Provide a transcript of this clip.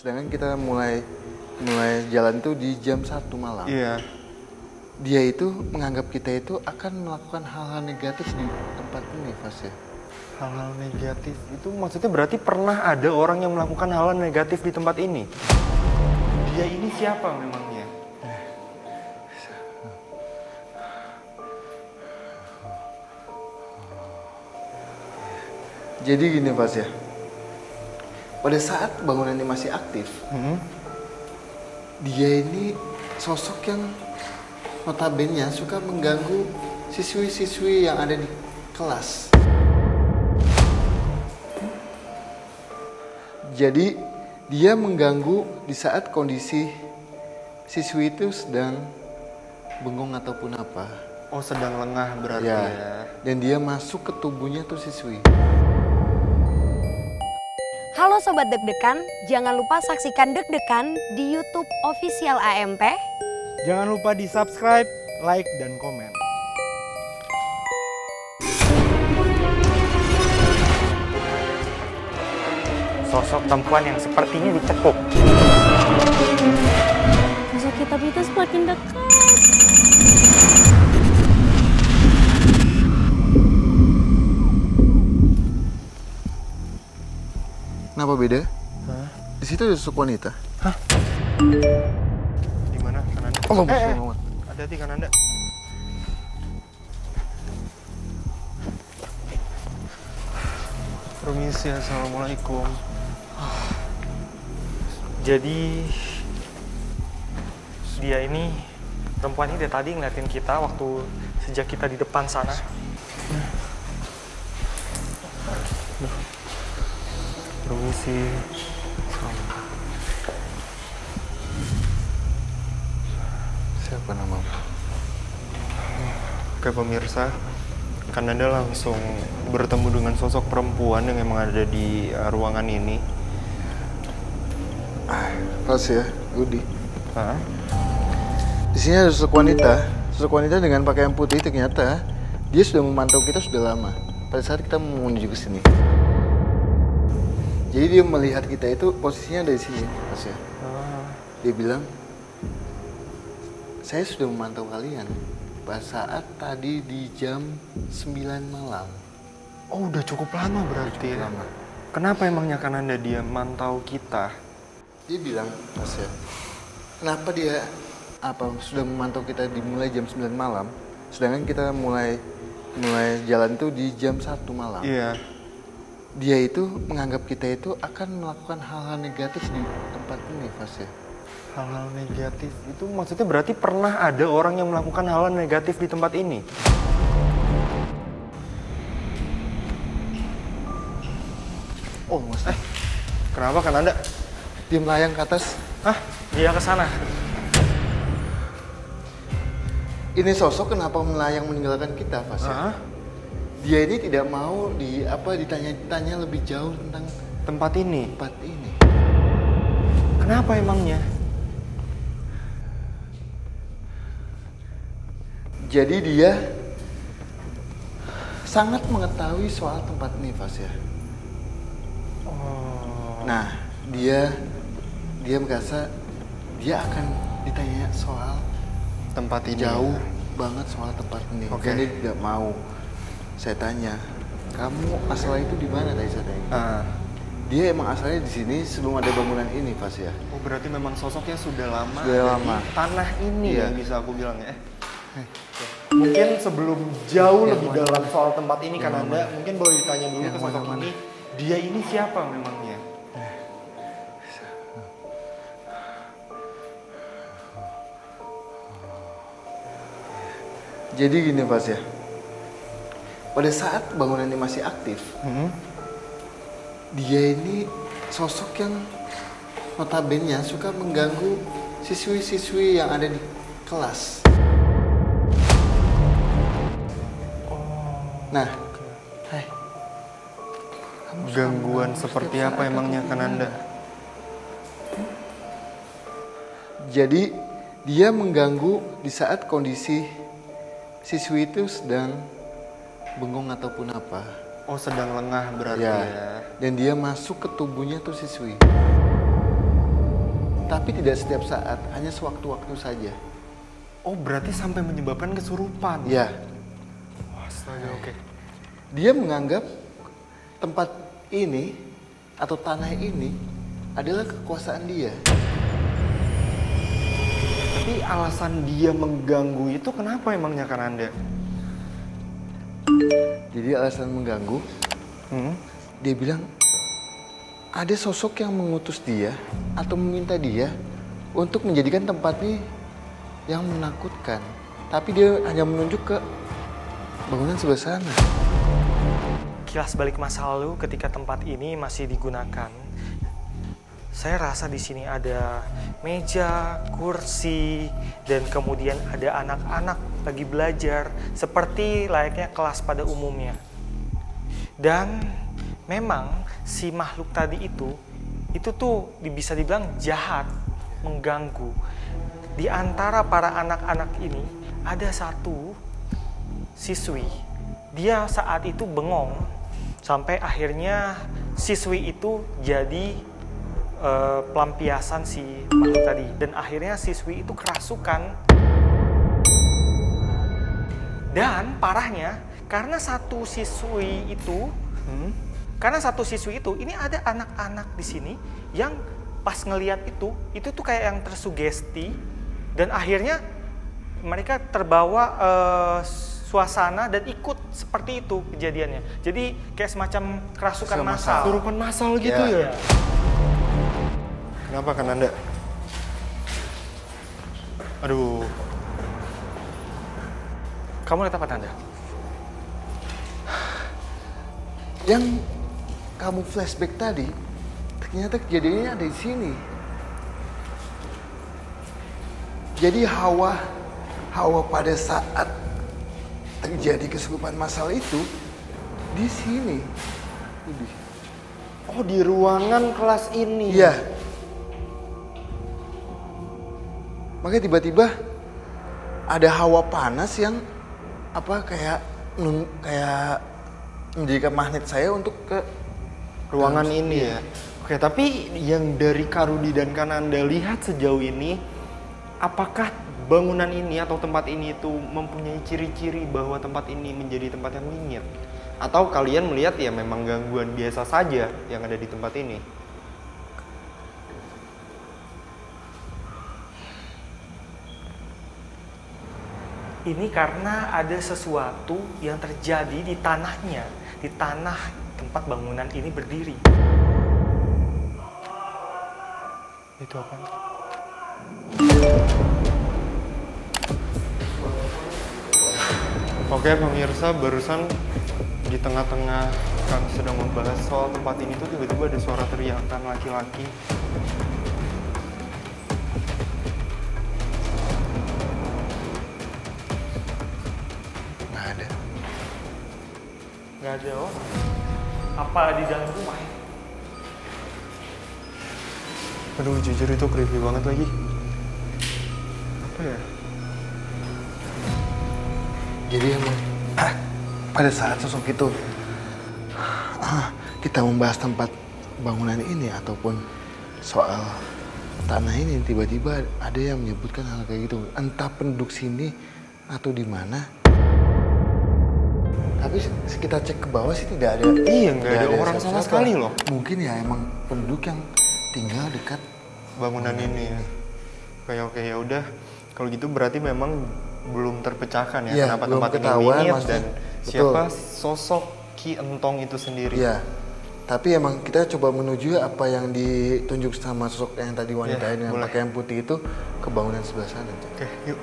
Sedangkan kita mulai jalan tuh di jam 1 malam. Iya. Dia itu menganggap kita itu akan melakukan hal-hal negatif di tempat ini, Mas ya. Hal-hal negatif itu maksudnya berarti pernah ada orang yang melakukan hal negatif di tempat ini. Dia ini siapa memangnya? Jadi gini, Mas ya. Pada saat bangunan ini masih aktif, dia ini sosok yang notabene suka mengganggu siswi-siswi yang ada di kelas. Jadi dia mengganggu di saat kondisi siswi itu sedang bengong ataupun apa. Oh, sedang lengah berarti ya. Dan dia masuk ke tubuhnya tuh siswi. Halo Sobat Deg-Degan, jangan lupa saksikan Deg-Degan di YouTube Official AMP. Jangan lupa di subscribe, like, dan komen. Sosok perempuan yang sepertinya dicekuk. Sosok hitam itu semakin dekat. Kenapa beda? Hah? Di situ ada sosok wanita. Hah? Di mana Kananda? Oh, Muhammad. Hati-hati Kananda. Permisi, assalamualaikum. Jadi dia ini, perempuan ini dari tadi ngeliatin kita waktu sejak kita di depan sana. Permisi. Siapa namamu? Oke pemirsa, Kananda langsung bertemu dengan sosok perempuan yang emang ada di ruangan ini. Pas ya, Udi. Hah? Di sini ada sosok wanita. Sosok wanita dengan pakaian putih, ternyata dia sudah memantau kita sudah lama. Pada saat kita mau menuju ke sini. Jadi dia melihat kita itu posisinya dari sini, Mas ya. Dia bilang, saya sudah memantau kalian pada saat tadi di jam 9 malam. Oh, udah cukup lama berarti ya? Lama. Kenapa emangnya Kananda dia mantau kita? Dia bilang, Mas ya, kenapa dia sudah memantau kita dimulai jam 9 malam, sedangkan kita mulai jalan tuh di jam 1 malam. Iya. Dia itu menganggap kita itu akan melakukan hal-hal negatif di tempat ini, Mas ya. Hal-hal negatif itu maksudnya berarti pernah ada orang yang melakukan hal negatif di tempat ini? Oh, Mas. Kenapa Kananda? Dia melayang ke atas. Hah? Dia ke sana. Ini sosok kenapa melayang meninggalkan kita, Mas ya? Dia ini tidak mau ditanya lebih jauh tentang Tempat ini? tempat ini. Kenapa emangnya? Jadi dia sangat mengetahui soal tempat ini, Mas ya. Oh. Nah, dia merasa dia akan ditanya soal Tempat ini jauh banget soal tempat ini. Oke. Jadi dia tidak mau. Saya tanya, kamu asalnya itu di mana tadi saya tanya? Dia emang asalnya di sini sebelum ada bangunan ini, Pas ya. Oh, berarti memang sosoknya sudah lama. Sudah ada lama. di tanah ini Iya. ya bisa aku bilang ya. Mungkin sebelum jauh lebih dalam soal tempat ini Kananda, mungkin boleh ditanya dulu ke sosok ini. Dia ini siapa memangnya? Jadi gini, Pas ya. Pada saat bangunan ini masih aktif, dia ini sosok yang notabene suka mengganggu siswi-siswi yang ada di kelas. Nah, hai. Gangguan seperti apa emangnya Kananda? Jadi dia mengganggu di saat kondisi siswi itu sedang bengong ataupun apa. Oh, sedang lengah berarti ya. Dan dia masuk ke tubuhnya tuh siswi. Tapi tidak setiap saat, hanya sewaktu-waktu saja. Oh, berarti sampai menyebabkan kesurupan. Ya, Astaga, oke. dia menganggap tempat ini atau tanah ini adalah kekuasaan dia. Tapi alasan dia mengganggu itu kenapa emangnya Kananda? Jadi alasan mengganggu, dia bilang ada sosok yang mengutus dia atau meminta dia untuk menjadikan tempat ini yang menakutkan. Tapi dia hanya menunjuk ke bangunan sebelah sana. Kilas balik masa lalu ketika tempat ini masih digunakan. Saya rasa di sini ada meja, kursi, dan kemudian ada anak-anak lagi belajar seperti layaknya kelas pada umumnya. Dan memang si makhluk tadi itu tuh bisa dibilang jahat, mengganggu. Di antara para anak-anak ini ada satu siswi, dia saat itu bengong sampai akhirnya siswi itu jadi pelampiasan si makhluk tadi, dan akhirnya siswi itu kerasukan. Dan parahnya karena satu siswi itu ini ada anak-anak di sini yang pas ngelihat itu tuh kayak yang tersugesti, dan akhirnya mereka terbawa suasana dan ikut seperti itu kejadiannya. Jadi kayak semacam kerasukan massal. Kesurupan massal gitu ya? Kenapa Kananda? Aduh. Kamu lihat apa Tanda? Yang kamu flashback tadi, ternyata kejadiannya ada di sini. Jadi Hawa pada saat terjadi kesurupan massal itu di sini. Oh, di ruangan kelas ini. Iya. Makanya tiba-tiba ada hawa panas yang kayak menjadikan magnet saya untuk ke ruangan ini ya. Oke, tapi yang dari Karudi dan Kananda lihat sejauh ini, apakah bangunan ini atau tempat ini itu mempunyai ciri-ciri bahwa tempat ini menjadi tempat yang wingit? Atau kalian melihat ya memang gangguan biasa saja yang ada di tempat ini? Ini karena ada sesuatu yang terjadi di tanahnya, di tanah tempat bangunan ini berdiri. Itu apa? Oke pemirsa, barusan di tengah-tengah kami sedang membahas soal tempat ini tuh tiba-tiba ada suara teriakan laki-laki. Nggak ada, oh. Apa di dalam rumah? Aduh, jujur itu creepy banget lagi. Apa ya? Jadi emang pada saat sosok itu kita membahas tempat bangunan ini ataupun soal tanah ini, tiba-tiba ada yang menyebutkan hal kayak gitu. Entah penduduk sini atau di mana. Tapi kita cek ke bawah sih tidak ada. Iya, nggak ada orang sama sekali loh. Mungkin ya emang penduduk yang tinggal dekat bangunan ini ya. Oke, ya udah. Kalau gitu berarti memang belum terpecahkan ya, kenapa tempat ini wingit dan siapa sosok Ki Entong itu sendiri. Iya. Tapi emang kita coba menuju apa yang ditunjuk sama sosok yang tadi wanita ini yang pakai yang putih itu ke bangunan sebelah sana. Oke, yuk.